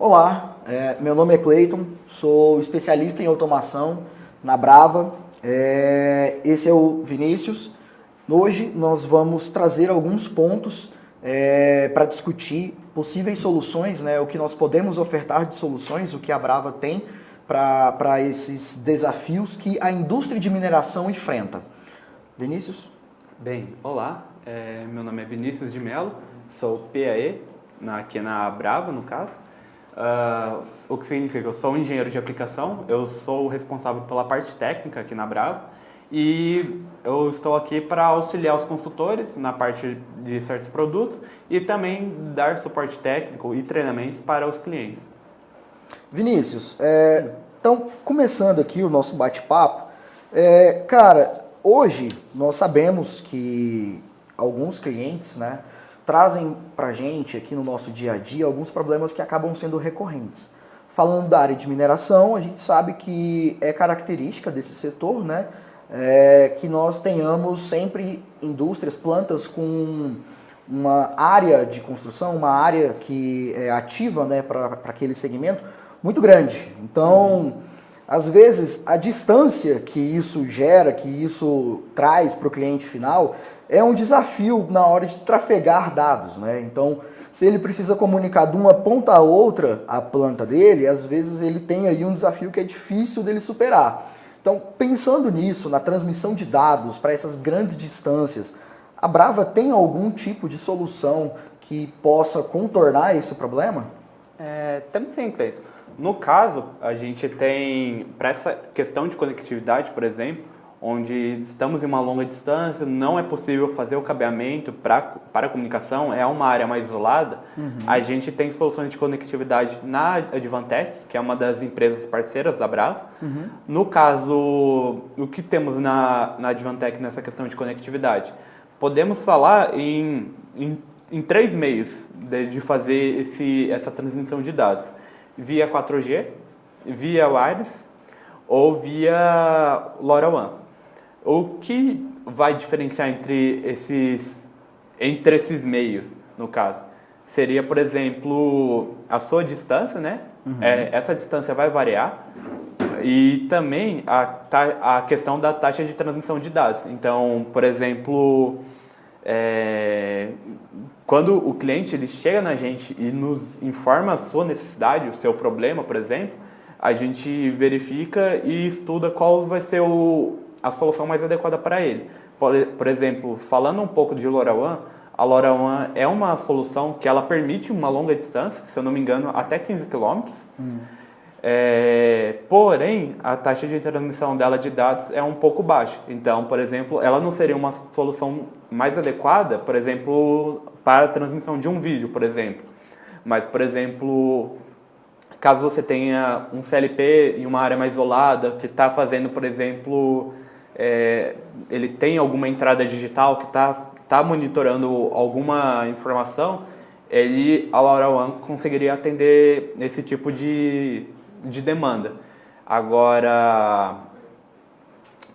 Olá, meu nome é Cleiton, sou especialista em automação na Brava. Esse é o Vinícius. Hoje nós vamos trazer alguns pontos para discutir possíveis soluções, né, o que nós podemos ofertar de soluções, o que a Brava tem para esses desafios que a indústria de mineração enfrenta. Vinícius? Bem, olá, meu nome é Vinícius de Mello, sou PAE aqui na Brava, no caso. O que significa que eu sou um engenheiro de aplicação, eu sou o responsável pela parte técnica aqui na Brava e eu estou aqui para auxiliar os consultores na parte de certos produtos e também dar suporte técnico e treinamentos para os clientes. Vinícius, então começando aqui o nosso bate-papo, cara, hoje nós sabemos que alguns clientes, né, trazem para a gente aqui no nosso dia a dia alguns problemas que acabam sendo recorrentes. Falando da área de mineração, a gente sabe que é característica desse setor, né, que nós tenhamos sempre indústrias, plantas com uma área de construção, uma área que é ativa, né, para aquele segmento, muito grande. Então, às vezes, a distância que isso gera, que isso traz para o cliente final, é um desafio na hora de trafegar dados, né? Então, se ele precisa comunicar de uma ponta a outra a planta dele, às vezes ele tem aí um desafio que é difícil dele superar. Então, pensando nisso, na transmissão de dados para essas grandes distâncias, a Brava tem algum tipo de solução que possa contornar esse problema? Temos sim, Cleiton. No caso, a gente tem, para essa questão de conectividade, por exemplo, onde estamos em uma longa distância, não é possível fazer o cabeamento para a comunicação, é uma área mais isolada, a gente tem soluções de conectividade na Advantech, que é uma das empresas parceiras da Brava. No caso, o que temos na Advantech nessa questão de conectividade? Podemos falar em três meios de fazer essa transmissão de dados. Via 4G, via wireless ou via LoRaWAN. O que vai diferenciar entre esses meios, no caso? Seria, por exemplo, a sua distância, né? Essa distância vai variar. E também a questão da taxa de transmissão de dados. Então, por exemplo, quando o cliente ele chega na gente e nos informa a sua necessidade, o seu problema, por exemplo, a gente verifica e estuda qual vai ser a solução mais adequada para ele. Por exemplo, falando um pouco de LoRaWAN, a LoRaWAN é uma solução que ela permite uma longa distância, se eu não me engano, até 15 km. Porém, a taxa de transmissão dela de dados é um pouco baixa. Então, por exemplo, ela não seria uma solução mais adequada, por exemplo, para a transmissão de um vídeo, por exemplo. Mas, por exemplo, caso você tenha um CLP em uma área mais isolada, que está fazendo, por exemplo, ele tem alguma entrada digital que está monitorando alguma informação, a LoRaWAN conseguiria atender esse tipo de demanda. Agora...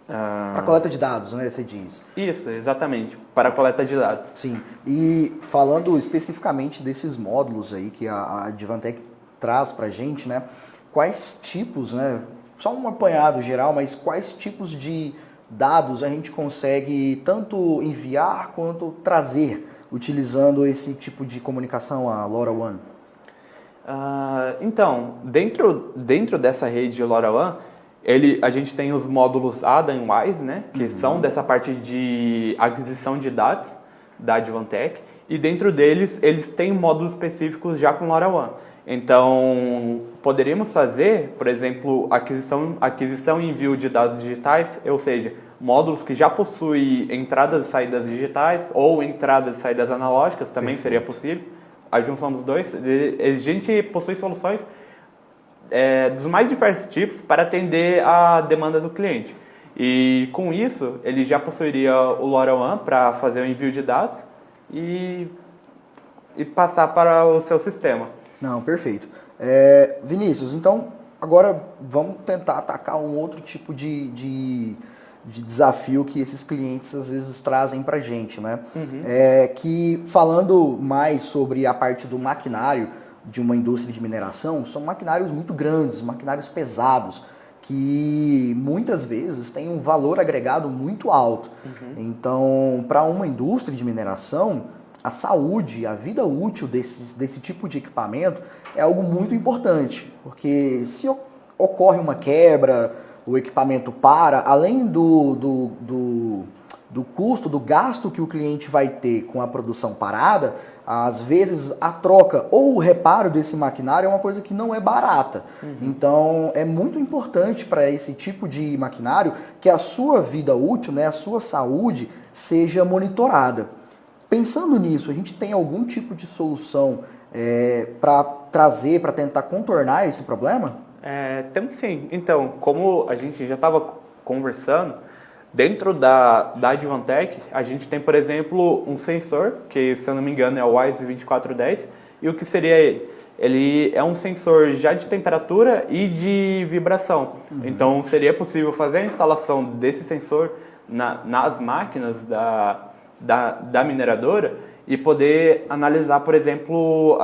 Para coleta de dados, né, você diz? Isso, exatamente, para a coleta de dados. Sim, e falando especificamente desses módulos aí que a Advantech traz para a gente, né, quais tipos, né, só um apanhado geral, mas quais tipos de dados a gente consegue tanto enviar quanto trazer utilizando esse tipo de comunicação, a LoRaWAN? Então, dentro dessa rede de LoRaWAN, a gente tem os módulos ADA e WISE, né, que são dessa parte de aquisição de dados da Advantech, e dentro deles, eles têm módulos específicos já com LoRaWAN. Então, poderíamos fazer, por exemplo, aquisição e envio de dados digitais, ou seja, módulos que já possuem entradas e saídas digitais ou entradas e saídas analógicas, também seria possível. A junção dos dois. A gente possui soluções dos mais diversos tipos para atender a demanda do cliente. E com isso, ele já possuiria o LoRaWAN para fazer o envio de dados e passar para o seu sistema. Não, perfeito. Vinícius, então agora vamos tentar atacar um outro tipo de desafio que esses clientes às vezes trazem para a gente, né? Que falando mais sobre a parte do maquinário, de uma indústria de mineração são maquinários muito grandes, maquinários pesados, que muitas vezes têm um valor agregado muito alto. Então, para uma indústria de mineração, a saúde, a vida útil desse tipo de equipamento é algo muito importante, porque se ocorre uma quebra, o equipamento para, além do custo, do gasto que o cliente vai ter com a produção parada, às vezes a troca ou o reparo desse maquinário é uma coisa que não é barata. Então é muito importante para esse tipo de maquinário que a sua vida útil, né, a sua saúde seja monitorada. Pensando nisso, a gente tem algum tipo de solução para trazer, para tentar contornar esse problema? Temos sim. Então, como a gente já estava conversando, dentro da Advantech, a gente tem, por exemplo, um sensor, que se eu não me engano é o WISE 2410, e o que seria ele? Ele é um sensor já de temperatura e de vibração. Então, seria possível fazer a instalação desse sensor nas máquinas da mineradora e poder analisar, por exemplo,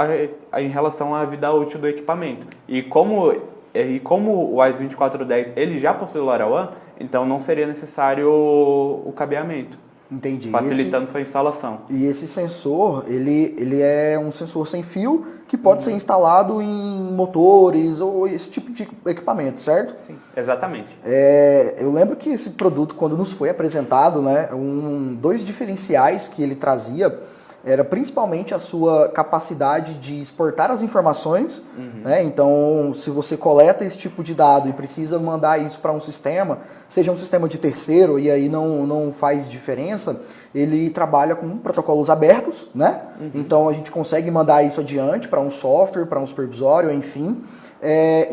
em relação à vida útil do equipamento. E como o WISE 2410 ele já possui o LoRaWAN, então não seria necessário o cabeamento. Entendi. Facilitando sua instalação. E esse sensor, ele é um sensor sem fio que pode ser instalado em motores ou esse tipo de equipamento, certo? Sim, exatamente. Eu lembro que esse produto, quando nos foi apresentado, né, dois diferenciais que ele trazia era principalmente a sua capacidade de exportar as informações, né? Então, se você coleta esse tipo de dado e precisa mandar isso para um sistema, seja um sistema de terceiro, e aí não faz diferença, ele trabalha com protocolos abertos, né? Então, a gente consegue mandar isso adiante para um software, para um supervisório, enfim.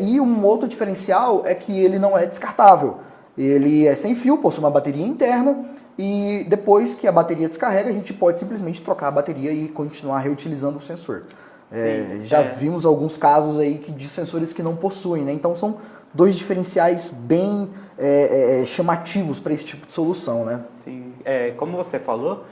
E um outro diferencial é que ele não é descartável. Ele é sem fio, possui uma bateria interna, e depois que a bateria descarrega, a gente pode simplesmente trocar a bateria e continuar reutilizando o sensor. Vimos alguns casos aí de sensores que não possuem, né? Então são dois diferenciais bem chamativos para esse tipo de solução, né? Sim, como você falou,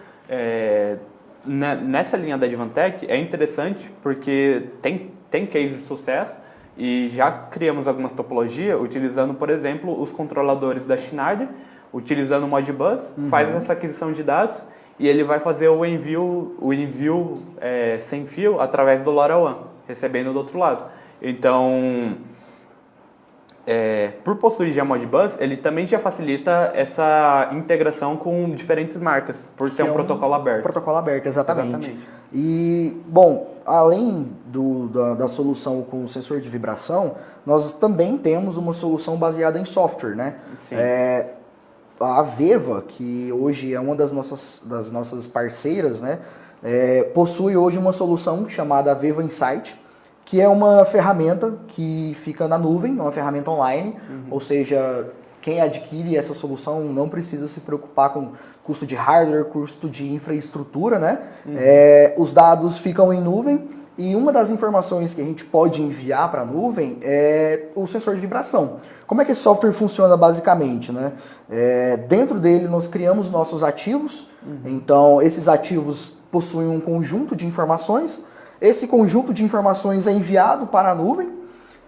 nessa linha da Advantech é interessante porque tem case de sucesso e já criamos algumas topologias utilizando, por exemplo, os controladores da Schneider, utilizando o Modbus, faz essa aquisição de dados e ele vai fazer o envio sem fio através do LoRaWAN, recebendo do outro lado. Então, por possuir já Modbus, ele também já facilita essa integração com diferentes marcas, por ser um protocolo aberto. Protocolo aberto, exatamente. E, bom, além da solução com o sensor de vibração, nós também temos uma solução baseada em software, né? Sim. A Veva, que hoje é uma das nossas parceiras, né, possui hoje uma solução chamada Veva Insight, que é uma ferramenta que fica na nuvem, uma ferramenta online, ou seja, quem adquire essa solução não precisa se preocupar com custo de hardware, custo de infraestrutura, né? Os dados ficam em nuvem e uma das informações que a gente pode enviar para a nuvem é o sensor de vibração. Como é que esse software funciona basicamente, né? Dentro dele nós criamos nossos ativos, então esses ativos possuem um conjunto de informações, esse conjunto de informações é enviado para a nuvem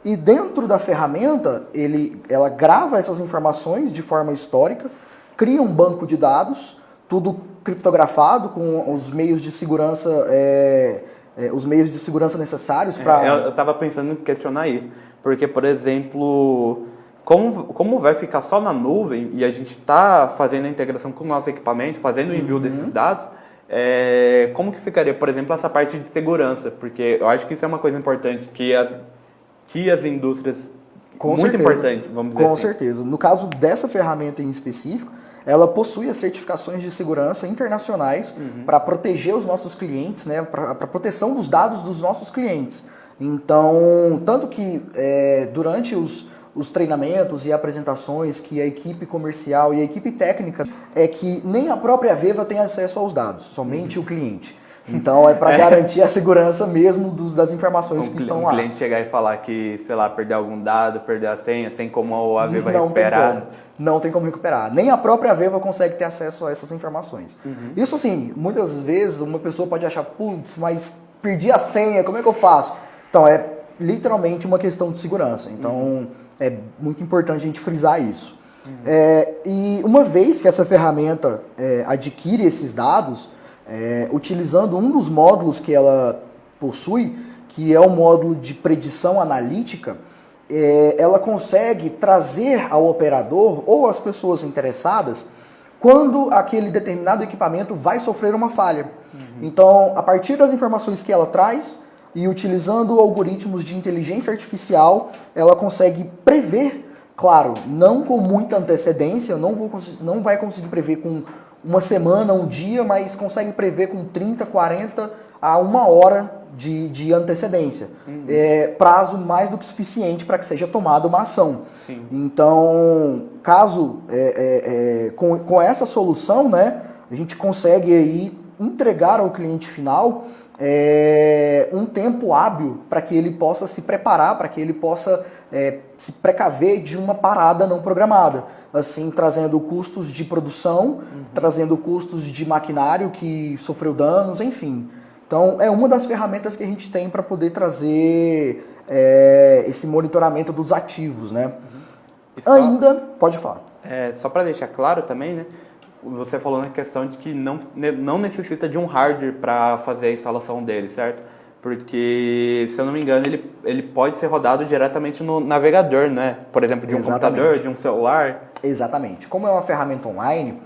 e dentro da ferramenta ela grava essas informações de forma histórica, cria um banco de dados, tudo criptografado com os meios de segurança necessários para... Eu estava pensando em questionar isso, porque, por exemplo, como vai ficar só na nuvem e a gente está fazendo a integração com o nosso equipamento, fazendo o envio desses dados, como que ficaria, por exemplo, essa parte de segurança? Porque eu acho que isso é uma coisa importante, que as indústrias... Muito importante, vamos dizer assim. Com certeza. No caso dessa ferramenta em específico, ela possui as certificações de segurança internacionais para proteger os nossos clientes, né, para a proteção dos dados dos nossos clientes. Então, tanto que durante os treinamentos e apresentações que a equipe comercial e a equipe técnica é que nem a própria Veva tem acesso aos dados, somente o cliente. Então é para garantir a segurança mesmo das informações que estão lá. O cliente chegar e falar que, sei lá, perder algum dado, perder a senha, tem como a Veva recuperar? Não tem como recuperar. Nem a própria Veva consegue ter acesso a essas informações. Isso assim, muitas vezes uma pessoa pode achar, putz, mas perdi a senha, como é que eu faço? Então, é literalmente uma questão de segurança. Então, é muito importante a gente frisar isso. E uma vez que essa ferramenta adquire esses dados, utilizando um dos módulos que ela possui, que é o módulo de predição analítica, ela consegue trazer ao operador ou às pessoas interessadas quando aquele determinado equipamento vai sofrer uma falha. Então, a partir das informações que ela traz e utilizando algoritmos de inteligência artificial, ela consegue prever, claro, não com muita antecedência, não vai conseguir prever com uma semana, um dia, mas consegue prever com 30, 40 a 1 hora de antecedência. Prazo mais do que suficiente para que seja tomada uma ação. Sim. Então, caso com essa solução, né, a gente consegue aí entregar ao cliente final um tempo hábil para que ele possa se preparar, para que ele possa se precaver de uma parada não programada. Assim, trazendo custos de produção, trazendo custos de maquinário que sofreu danos, enfim. Então, é uma das ferramentas que a gente tem para poder trazer esse monitoramento dos ativos, né? Ainda, pode falar. Só para deixar claro também, né? Você falou na questão de que não necessita de um hardware para fazer a instalação dele, certo? Porque, se eu não me engano, ele pode ser rodado diretamente no navegador, né? Por exemplo, de um computador, de um celular. Exatamente. Como é uma ferramenta online,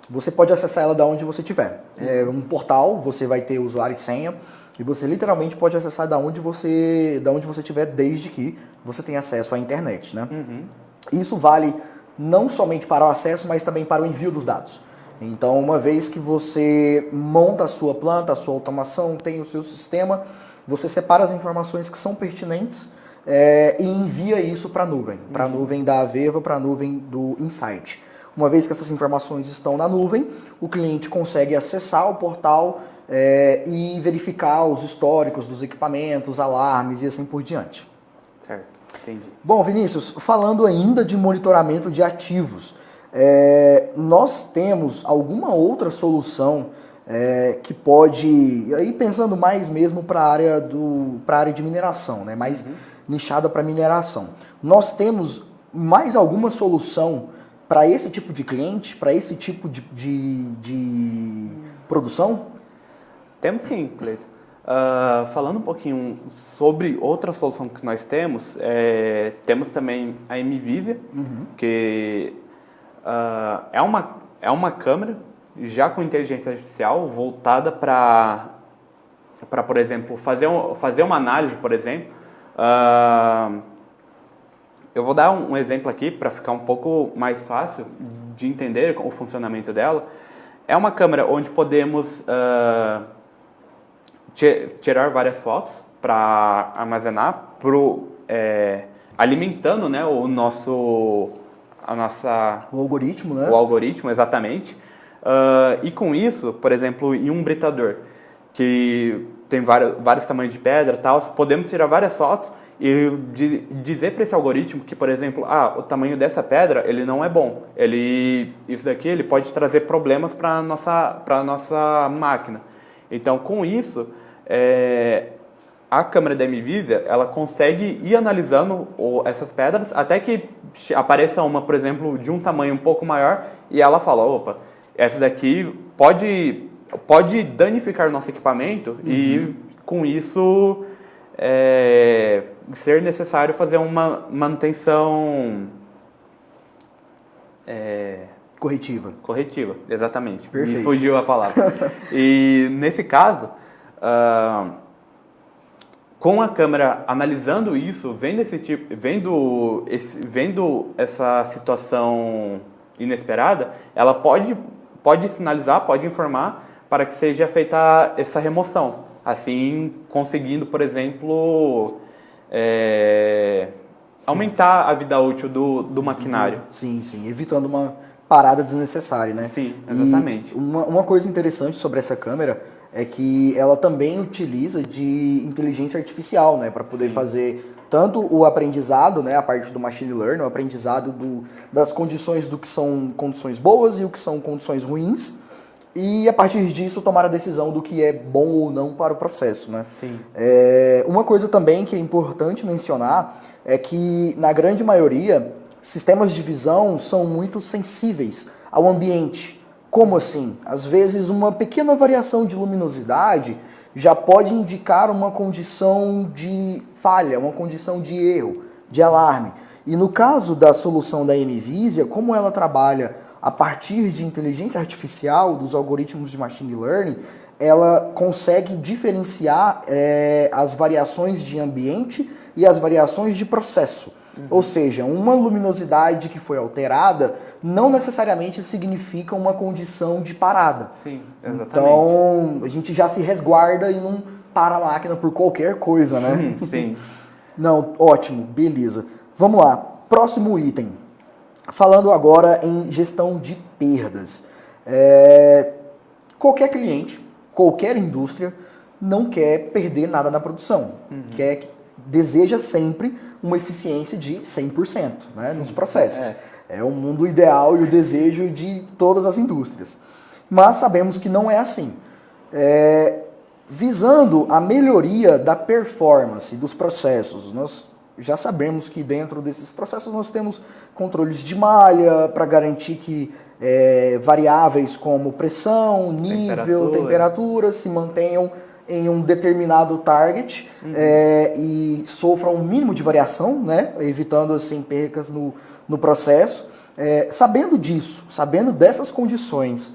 você pode acessar ela da onde você estiver. É um portal, você vai ter usuário e senha, e você literalmente pode acessar da onde você estiver, desde que você tenha acesso à internet, né? Isso vale não somente para o acesso, mas também para o envio dos dados. Então, uma vez que você monta a sua planta, a sua automação, tem o seu sistema, você separa as informações que são pertinentes e envia isso para a nuvem da Aveva, para a nuvem do Insight. Uma vez que essas informações estão na nuvem, o cliente consegue acessar o portal e verificar os históricos dos equipamentos, alarmes e assim por diante. Certo, entendi. Bom, Vinícius, falando ainda de monitoramento de ativos, nós temos alguma outra solução que pode, aí pensando mais mesmo para a área de mineração, né? Mais nichada para mineração. Nós temos mais alguma solução para esse tipo de cliente, para esse tipo de produção? Temos sim, Cleiton. Falando um pouquinho sobre outra solução que nós temos, temos também a MVisia, que é uma câmera já com inteligência artificial voltada para, por exemplo, fazer uma análise, por exemplo. Eu vou dar um exemplo aqui para ficar um pouco mais fácil de entender o funcionamento dela. É uma câmera onde podemos tirar várias fotos para armazenar, alimentando, né, o algoritmo, né? O algoritmo, exatamente. E com isso, por exemplo, em um britador, que tem vários tamanhos de pedra e tal, podemos tirar várias fotos e dizer para esse algoritmo que, por exemplo, o tamanho dessa pedra ele não é bom. Isso daqui ele pode trazer problemas para a nossa máquina. Então, com isso, a câmera da MVisia, ela consegue ir analisando essas pedras até que apareça uma, por exemplo, de um tamanho um pouco maior e ela fala, opa, essa daqui pode danificar o nosso equipamento e com isso ser necessário fazer uma manutenção corretiva, exatamente. Perfeito. Me fugiu a palavra. E nesse caso, com a câmera analisando isso, vendo essa situação inesperada, ela pode sinalizar, pode informar para que seja feita essa remoção. Assim, conseguindo, por exemplo, aumentar a vida útil do maquinário. Sim, evitando uma parada desnecessária, né? Sim, exatamente. E uma coisa interessante sobre essa câmera é que ela também utiliza de inteligência artificial, né? Para poder fazer tanto o aprendizado, né? A parte do machine learning, o aprendizado das condições do que são condições boas e o que são condições ruins, e a partir disso tomar a decisão do que é bom ou não para o processo, né? Sim. Uma coisa também que é importante mencionar é que, na grande maioria, sistemas de visão são muito sensíveis ao ambiente. Como assim? Às vezes uma pequena variação de luminosidade já pode indicar uma condição de falha, uma condição de erro, de alarme. E no caso da solução da MVisia, como ela trabalha a partir de inteligência artificial, dos algoritmos de machine learning, ela consegue diferenciar as variações de ambiente e as variações de processo. Ou seja, uma luminosidade que foi alterada não necessariamente significa uma condição de parada. Sim, exatamente. Então, a gente já se resguarda e não para a máquina por qualquer coisa, né? Sim. Não, ótimo, beleza. Vamos lá, próximo item. Falando agora em gestão de perdas. Qualquer cliente, qualquer indústria não quer perder nada na produção. Deseja sempre uma eficiência de 100%, né, nos processos. É o mundo ideal e o desejo de todas as indústrias. Mas sabemos que não é assim. Visando a melhoria da performance dos processos, nós já sabemos que dentro desses processos nós temos controles de malha para garantir que variáveis como pressão, nível, temperatura se mantenham em um determinado target e sofram um mínimo de variação, né, evitando assim percas no processo. Sabendo disso, sabendo dessas condições,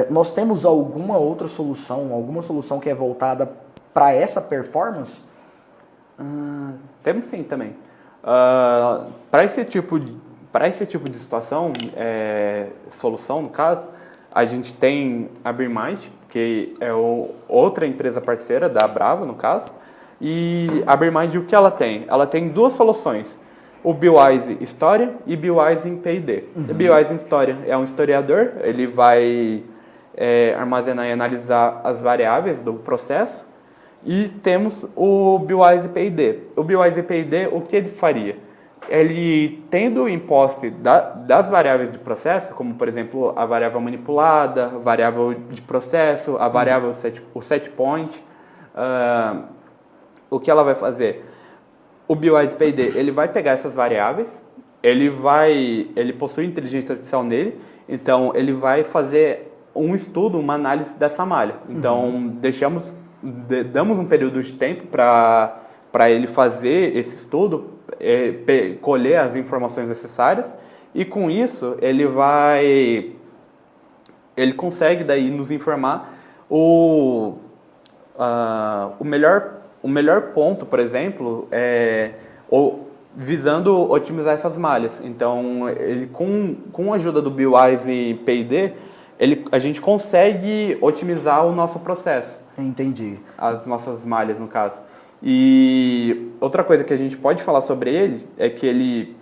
nós temos alguma outra solução, alguma solução que é voltada para essa performance? Temos sim também. Para esse tipo de situação, solução no caso, a gente tem a Beermind, que é outra empresa parceira da Brava, no caso. E a Beermind, o que ela tem? Ela tem duas soluções. O Beewise História e Beewise em P&D. O Beewise em História é um historiador, ele vai armazenar e analisar as variáveis do processo. E temos o Beewise P&D. O Beewise P&D, o que ele faria? Ele, tendo em posse das variáveis de processo, como por exemplo a variável manipulada, a variável de processo, a variável o set point, o que ela vai fazer? O Beewise P&D, ele vai pegar essas variáveis, ele possui inteligência artificial nele, então ele vai fazer um estudo, uma análise dessa malha. Então damos um período de tempo para ele fazer esse estudo, colher as informações necessárias, e com isso ele consegue daí nos informar o melhor ponto, por exemplo, visando otimizar essas malhas. Então, ele, com a ajuda do Beewise P&D, a gente consegue otimizar o nosso processo. Entendi. As nossas malhas, no caso. E outra coisa que a gente pode falar sobre ele é que ele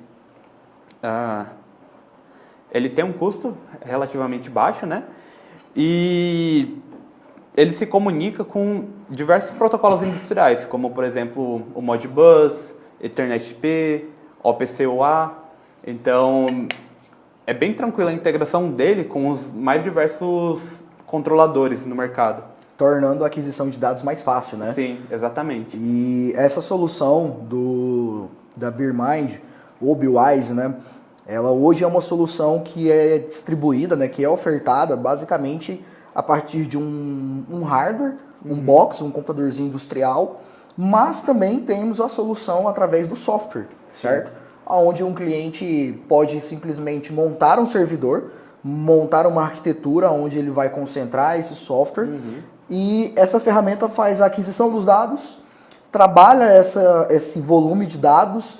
tem um custo relativamente baixo, né? E ele se comunica com diversos protocolos industriais, como, por exemplo, o Modbus, EtherNet-IP, OPC-UA. Então, é bem tranquila a integração dele com os mais diversos controladores no mercado. Tornando a aquisição de dados mais fácil, né? Sim, exatamente. E essa solução da Beermind, ou Beewise, né? Ela hoje é uma solução que é distribuída, né? Que é ofertada basicamente a partir de um hardware, um box, um computadorzinho industrial, mas também temos a solução através do software, certo? Onde um cliente pode simplesmente montar um servidor, montar uma arquitetura onde ele vai concentrar esse software, e essa ferramenta faz a aquisição dos dados, trabalha esse volume de dados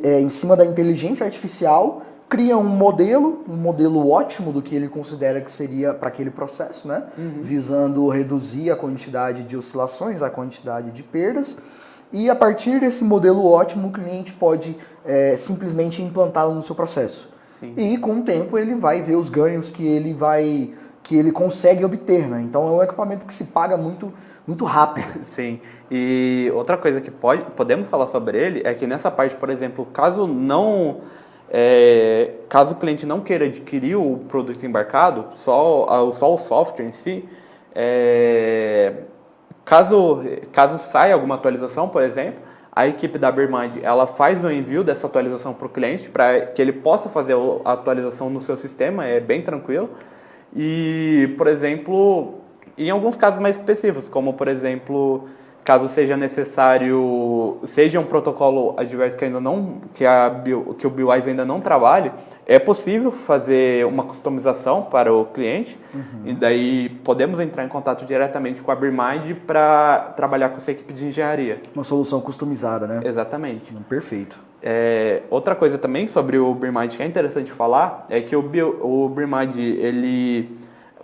em cima da inteligência artificial, cria um modelo ótimo do que ele considera que seria para aquele processo, né? Visando reduzir a quantidade de oscilações, a quantidade de perdas. E a partir desse modelo ótimo, o cliente pode simplesmente implantá-lo no seu processo. Sim. E com o tempo ele vai ver os ganhos que ele consegue obter, né? Então é um equipamento que se paga muito, muito rápido. Sim. E outra coisa que podemos falar sobre ele é que nessa parte, por exemplo, caso não caso o cliente não queira adquirir o produto embarcado, só o software em si, caso saia alguma atualização, por exemplo, a equipe da Beermind, ela faz o envio dessa atualização para o cliente, para que ele possa fazer a atualização no seu sistema, é bem tranquilo. E, por exemplo, em alguns casos mais específicos, como, por exemplo, caso seja necessário, seja um protocolo adverso que ainda não, que o BeeWise ainda não trabalhe, é possível fazer uma customização para o cliente, e daí podemos entrar em contato diretamente com a Beermind para trabalhar com essa equipe de engenharia. Uma solução customizada, né? Exatamente. Perfeito. Outra coisa também sobre o Beermind que é interessante falar é que o Beermind,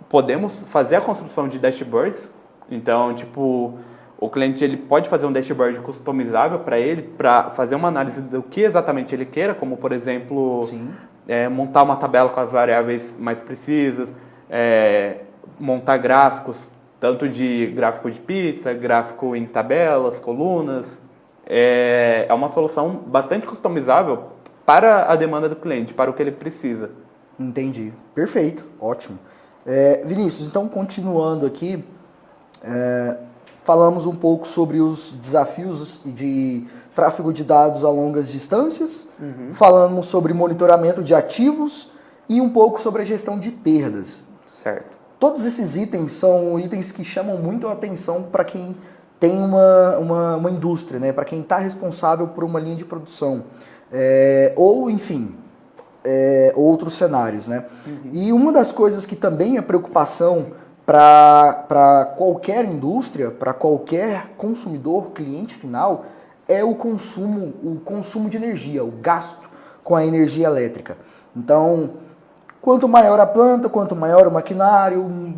podemos fazer a construção de dashboards. Então, tipo, o cliente ele pode fazer um dashboard customizável para ele, para fazer uma análise do que exatamente ele queira, como, por exemplo, montar uma tabela com as variáveis mais precisas, montar gráficos, tanto de gráfico de pizza, gráfico em tabelas, colunas. É uma solução bastante customizável para a demanda do cliente, para o que ele precisa. Entendi. Perfeito. Ótimo. Vinícius, então continuando aqui, falamos um pouco sobre os desafios de tráfego de dados a longas distâncias, falamos sobre monitoramento de ativos e um pouco sobre a gestão de perdas. Certo. Todos esses itens são itens que chamam muito a atenção para quem tem uma indústria, né? Para quem está responsável por uma linha de produção, ou enfim, outros cenários, né? E uma das coisas que também é preocupação para qualquer indústria, para qualquer consumidor, cliente final, é o consumo de energia, o gasto com a energia elétrica. Então, quanto maior a planta, quanto maior o maquinário,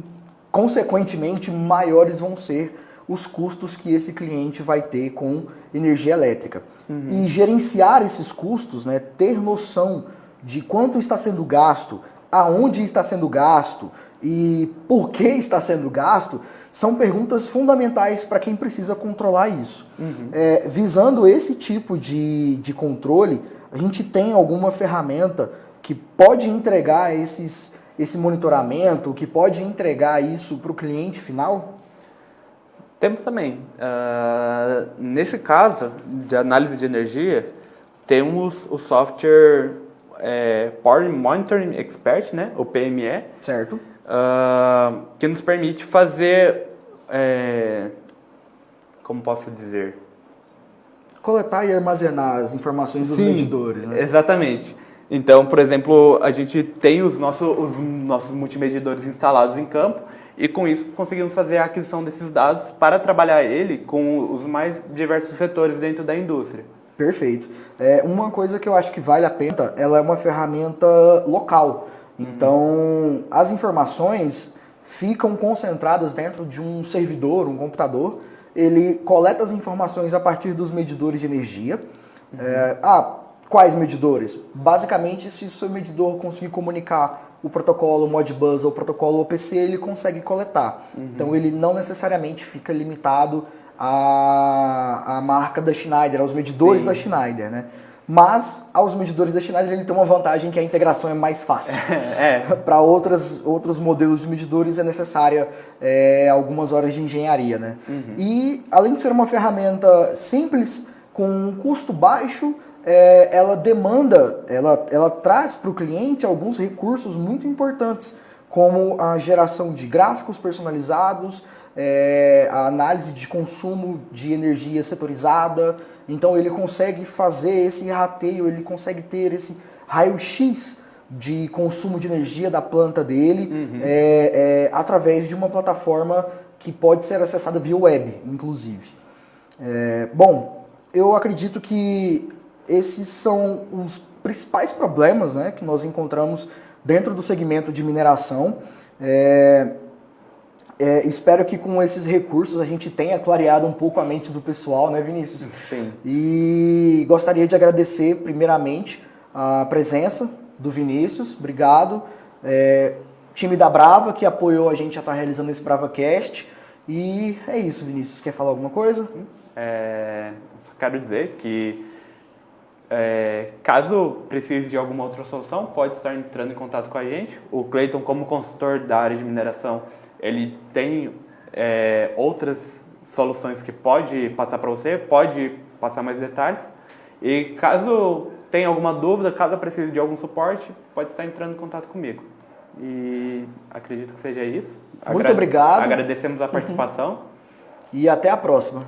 consequentemente, maiores vão ser os custos que esse cliente vai ter com energia elétrica. E gerenciar esses custos, né, ter noção de quanto está sendo gasto, aonde está sendo gasto e por que está sendo gasto, são perguntas fundamentais para quem precisa controlar isso. Visando esse tipo de controle, a gente tem alguma ferramenta que pode entregar esse monitoramento, que pode entregar isso para o cliente final? Temos também. Nesse caso de análise de energia, temos o software Power Monitoring Expert, né, o PME, certo? Que nos permite fazer, como posso dizer? Coletar e armazenar as informações dos medidores, né? Exatamente. Então, por exemplo, a gente tem os nossos multimedidores instalados em campo e com isso conseguimos fazer a aquisição desses dados para trabalhar ele com os mais diversos setores dentro da indústria. Perfeito. Uma coisa que eu acho que vale a pena, ela é uma ferramenta local. Então, as informações ficam concentradas dentro de um servidor, um computador. Ele coleta as informações a partir dos medidores de energia. Quais medidores? Basicamente, se o seu medidor conseguir comunicar o protocolo Modbus ou o protocolo OPC, ele consegue coletar. Então, ele não necessariamente fica limitado à marca da Schneider, aos medidores da Schneider, né? Mas, aos medidores da Schneider, ele tem uma vantagem que a integração é mais fácil. Para outros modelos de medidores é necessária algumas horas de engenharia, né? E, além de ser uma ferramenta simples, com um custo baixo, ela traz para o cliente alguns recursos muito importantes, como a geração de gráficos personalizados, a análise de consumo de energia setorizada. Então ele consegue fazer esse rateio, ele consegue ter esse raio-x de consumo de energia da planta dele através de uma plataforma que pode ser acessada via web, inclusive. Bom, eu acredito que esses são os principais problemas, né, que nós encontramos dentro do segmento de mineração. Espero que com esses recursos a gente tenha clareado um pouco a mente do pessoal, né, Vinícius? Sim. E gostaria de agradecer primeiramente a presença do Vinícius, obrigado. Time da Brava que apoiou a gente a estar realizando esse BravaCast. E é isso, Vinícius. Quer falar alguma coisa? Só quero dizer que Caso precise de alguma outra solução, pode estar entrando em contato com a gente. O Cleiton, como consultor da área de mineração, ele tem outras soluções que pode passar para você, pode passar mais detalhes. E caso tenha alguma dúvida, caso precise de algum suporte, pode estar entrando em contato comigo. E acredito que seja isso. Muito obrigado. Agradecemos a participação. E até a próxima.